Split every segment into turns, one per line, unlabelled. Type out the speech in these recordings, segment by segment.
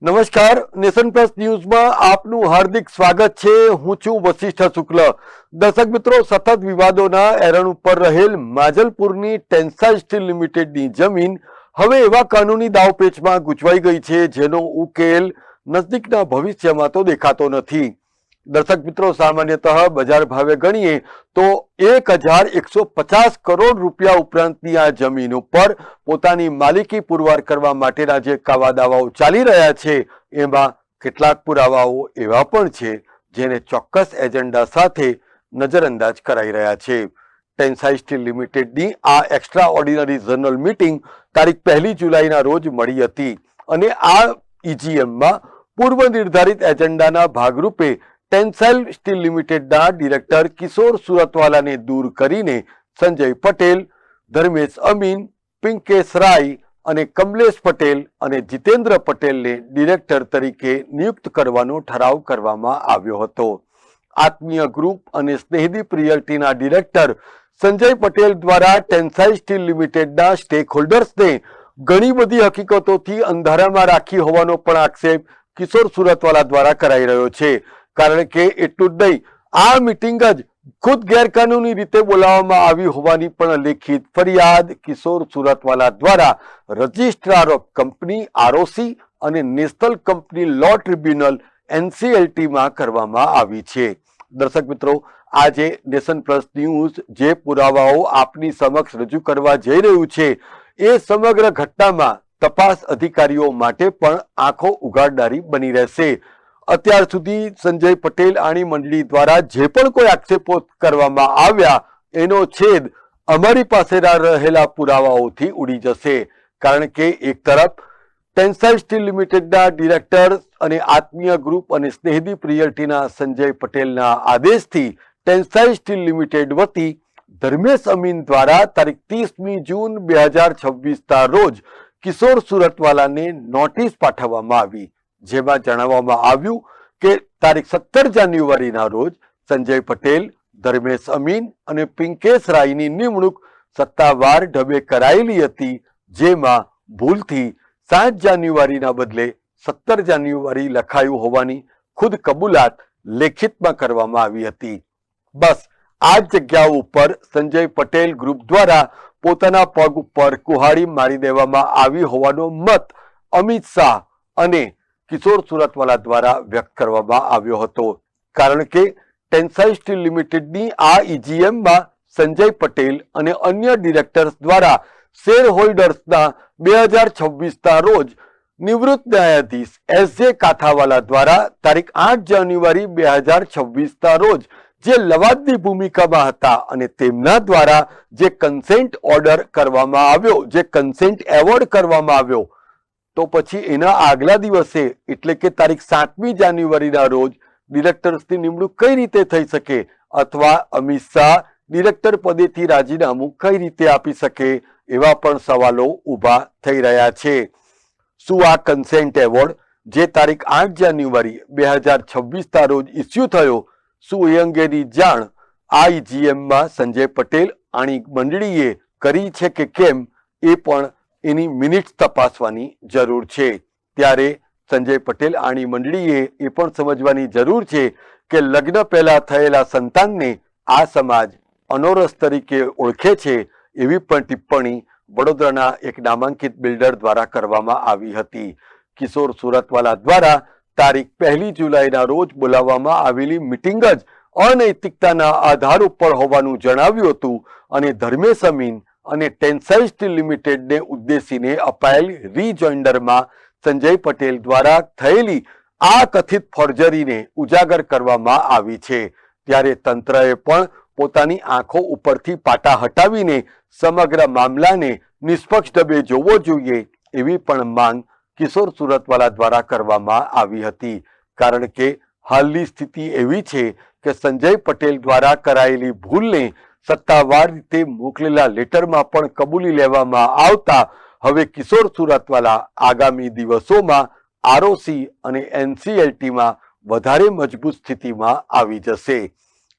નમસ્કાર, nation plus ન્યૂઝમાં આપનું હાર્દિક સ્વાગત છે। હું છું વશિષ્ઠ શુક્લ। દર્શક મિત્રો, સતત વિવાદોના એરણ ઉપર રહેલ માજલપુરની ટેન્સાઇલ સ્ટીલ લિમિટેડની જમીન હવે એવા કાનૂની દાવપેચમાં ગૂંચવાઈ ગઈ છે જેનો ઉકેલ નજદીકના ભવિષ્યમાં તો દેખાતો નથી। દર્શક મિત્રો, સામાન્યતઃ બજાર ભાવે ગણીએ તો 1150 કરોડ રૂપિયા ઉપરાંતની આ જમીન ઉપર પોતાની માલિકી પુરવાર કરવા માટેના જે કાવા દાવાઓ ચાલી રહ્યા છે એમાં કેટલાક પુરાવાઓ એવા પણ છે જેને ચોક્કસ એજન્ડા સાથે નજરઅંદાજ કરાઈ રહ્યા છે। ટેન્સાઇલ સ્ટીલ લિમિટેડની આ એક્સ્ટ્રા ઓર્ડિનરી જનરલ મીટિંગ તારીખ 1 જુલાઈના રોજ મળી હતી અને આ ઈજીએમમાં પૂર્વ નિર્ધારિત એજન્ડાના ભાગરૂપે ટેન્સાઇલ સ્ટીલ લિમિટેડના ડિરેક્ટર કિશોર સુરતવાલાને દૂર કરીને સંજય પટેલ, ધર્મેશ અમીન, પિંકેશ રાય અને કમલેશ પટેલ અને જીતેન્દ્ર પટેલને ડિરેક્ટર તરીકે નિયુક્ત કરવાનો ઠરાવ કરવામાં આવ્યો હતો। આત્મીય ગ્રુપ અને સ્નેહદીપ રિયલ્ટીના ડિરેક્ટર સંજય પટેલ દ્વારા ટેન્સાઇલ સ્ટીલ લિમિટેડના સ્ટેક હોલ્ડર્સને ઘણી બધી હકીકતોથી અંધારામાં રાખી હોવાનો પણ આક્ષેપ કિશોર સુરતવાલા દ્વારા કરાઈ રહ્યો છે। કારણ કે એટલું જ નહીં, આ મીટિંગ જ ખુદ ગેરકાનૂની રીતે બોલાવવામાં આવી હોવાની પણ લેખિત ફરિયાદ કિશોર સુરતવાલા દ્વારા રજિસ્ટ્રાર ઓફ કંપની આરઓસી અને નેશનલ કંપની લો ટ્રિબ્યુનલ એનસીએલટીમાં કરવામાં આવી છે। દર્શક મિત્રો, આજે નેશન પ્લસ ન્યૂઝ જે પુરાવાઓ આપની સમક્ષ રજૂ કરવા જઈ રહ્યું છે એ સમગ્ર ઘટનામાં તપાસ અધિકારીઓ માટે પણ આંખો ઉઘાડનારી બની રહેશે। અત્યાર સુધી સંજય પટેલ આણી મંડળી દ્વારા જે પણ કોઈ આક્ષેપો કરવામાં આવ્યા એનો છેદ અમારી પાસે રહેલા પુરાવાઓથી ઉડી જશે। કારણ કે એક તરફ ટેન્સાઇલ સ્ટીલ લિમિટેડના ડિરેક્ટર અને આત્મીય ગ્રુપ અને સ્નેહદીપ રિયલ્ટીના સંજય પટેલના આદેશથી ટેન્સાઇલ સ્ટીલ લિમિટેડ વતી ધર્મેશ અમીન દ્વારા તારીખ 30મી જૂન 2026ના રોજ કિશોર સુરતવાલાને નોટિસ પાઠવવામાં આવી, જેમાં જણાવવામાં આવ્યું કે તારીખ 17 જાન્યુઆરીના રોજ સંજય પટેલ, ધર્મેશ અમીન અને પિંકેશ રાયની નિમણૂક સત્તાવાર ઢબે કરાયેલી હતી, જેમાં ભૂલથી 7 જાન્યુઆરીના બદલે 17 જાન્યુઆરી લખાયું હોવાની ખુદ કબૂલાત લેખિતમાં કરવામાં આવી હતી। બસ આ જગ્યા ઉપર સંજય પટેલ ગ્રુપ દ્વારા પોતાના પગ ઉપર કુહાડી મારી દેવામાં આવી હોવાનો મત અમિત શાહ અને કિશોર સુરતવાલા દ્વારા વ્યક્ત કરવામાં આવ્યો હતો। કારણ કે ટેન્સાઇલ સ્ટીલ લિમિટેડની આ ઈજીએમમાં સંજય પટેલ અને અન્ય ડિરેક્ટર્સ દ્વારા શેર હોલ્ડર્સના 2026ના રોજ નિવૃત્ત ન્યાયાધીશ એસ.જે. કાથાવાલા દ્વારા તારીખ 8 જાન્યુઆરી 2026ના રોજ જે લવાદની ભૂમિકામાં હતા અને તેમના દ્વારા જે કન્સેન્ટ ઓર્ડર કરવામાં આવ્યો, જે કન્સેન્ટ એવોર્ડ કરવામાં આવ્યો, તો પછી એના આગલા દિવસે એટલે કે તારીખ 7મી જાન્યુઆરીના રોજ ડિરેક્ટર્સની નિમણૂક કઈ રીતે થઈ શકે અથવા અમિત શાહ ડિરેક્ટર પદેથી રાજીનામું કઈ રીતે આપી શકે એવા પણ સવાલો ઊભા થઈ રહ્યા છે। શું આ કન્સેન્ટ એવોર્ડ જે તારીખ 8 જાન્યુઆરી 2026ના રોજ ઇસ્યુ થયો, શું એ અંગેની જાણ આઈજીએમમાં સંજય પટેલ આણી મંડળીએ કરી છે કે કેમ એ પણ એની મિનિટ્સ તપાસવાની જરૂર છે। ત્યારે સંજય પટેલ આણી મંડળીએ એ પણ સમજવાની જરૂર છે કે લગ્ન પહેલા થયેલા સંતાનને આ સમાજ અનોરસ તરીકે ઓળખે છે એવી પણ ટિપ્પણી વડોદરાના એક નામાંકિત બિલ્ડર દ્વારા કરવામાં આવી હતી। કિશોર સુરતવાલા દ્વારા તારીખ 1 જુલાઈના રોજ બોલાવવામાં આવેલી મિટિંગ જ અનૈતિકતાના આધાર ઉપર હોવાનું જણાવ્યું હતું અને ધર્મેશ અમીન અને ટેન્સાઇલ સ્ટીલ લિમિટેડને ઉદ્દેશીને અપાયેલ રીજોઇન્ડરમાં સંજય પટેલ દ્વારા થયેલી આ કથિત ફોર્જરીને ઉજાગર કરવામાં આવી છે। ત્યારે તંત્રએ પણ પોતાની આંખો ઉપરથી પાટા હટાવીને સમગ્ર મામલાને નિષ્પક્ષ ઢબે જોવો જોઈએ એવી પણ માંગ કિશોર સુરતવાલા દ્વારા કરવામાં આવી હતી। કારણ કે હાલની સ્થિતિ એવી છે કે સંજય પટેલ દ્વારા કરાયેલી ભૂલને સત્તાવાર રીતે મોકલેલા લેટરમાં પણ કબૂલી લેવામાં આવતા હવે કિશોર સુરતવાલા આગામી દિવસોમાં આરઓસી અને એનસીએલટીમાં વધારે મજબૂત સ્થિતિમાં આવી જશે।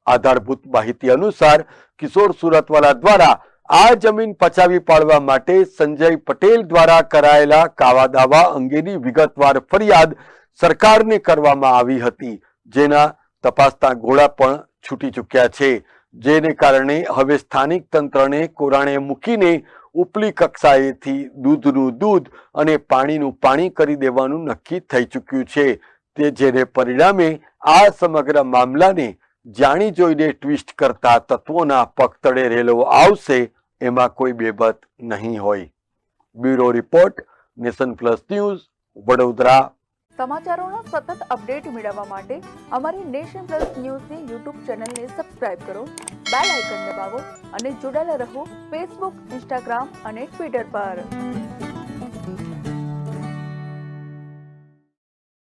આધારભૂત માહિતી અનુસાર કિશોર સુરતવાલા દ્વારા આ જમીન પચાવી પાડવા માટે સંજય પટેલ દ્વારા કરાયેલા કાવા દાવા અંગેની વિગતવાર ફરિયાદ સરકારને કરવામાં આવી હતી, જેના તપાસના ગોળા પણ છૂટી ચૂક્યા છે, જેને કારણે હવે સ્થાનિક તંત્રને કોરાણે મૂકીને ઉપલી કક્ષાએથી દૂધનું દૂધ અને પાણીનું પાણી કરી દેવાનું નક્કી થઈ ચૂક્યું છે, જેને પરિણામે આ સમગ્ર મામલાને જાણી જોઈને ટ્વિસ્ટ કરતા તત્વોના પગતળે રેલવો આવશે, એમાં કોઈ બેબત નહીં હોય. Bureau report, nation plus news, Vadodara.
સમાચારોના સતત અપડેટ મેળવવા માટે અમારી નેશન પ્લસ ન્યૂઝની યુટ્યુબ ચેનલને સબસ્ક્રાઇબ કરો, બેલ આઇકન દબાવો અને જોડાયેલા રહો ફેસબુક, ઇન્સ્ટાગ્રામ અને ટ્વિટર પર.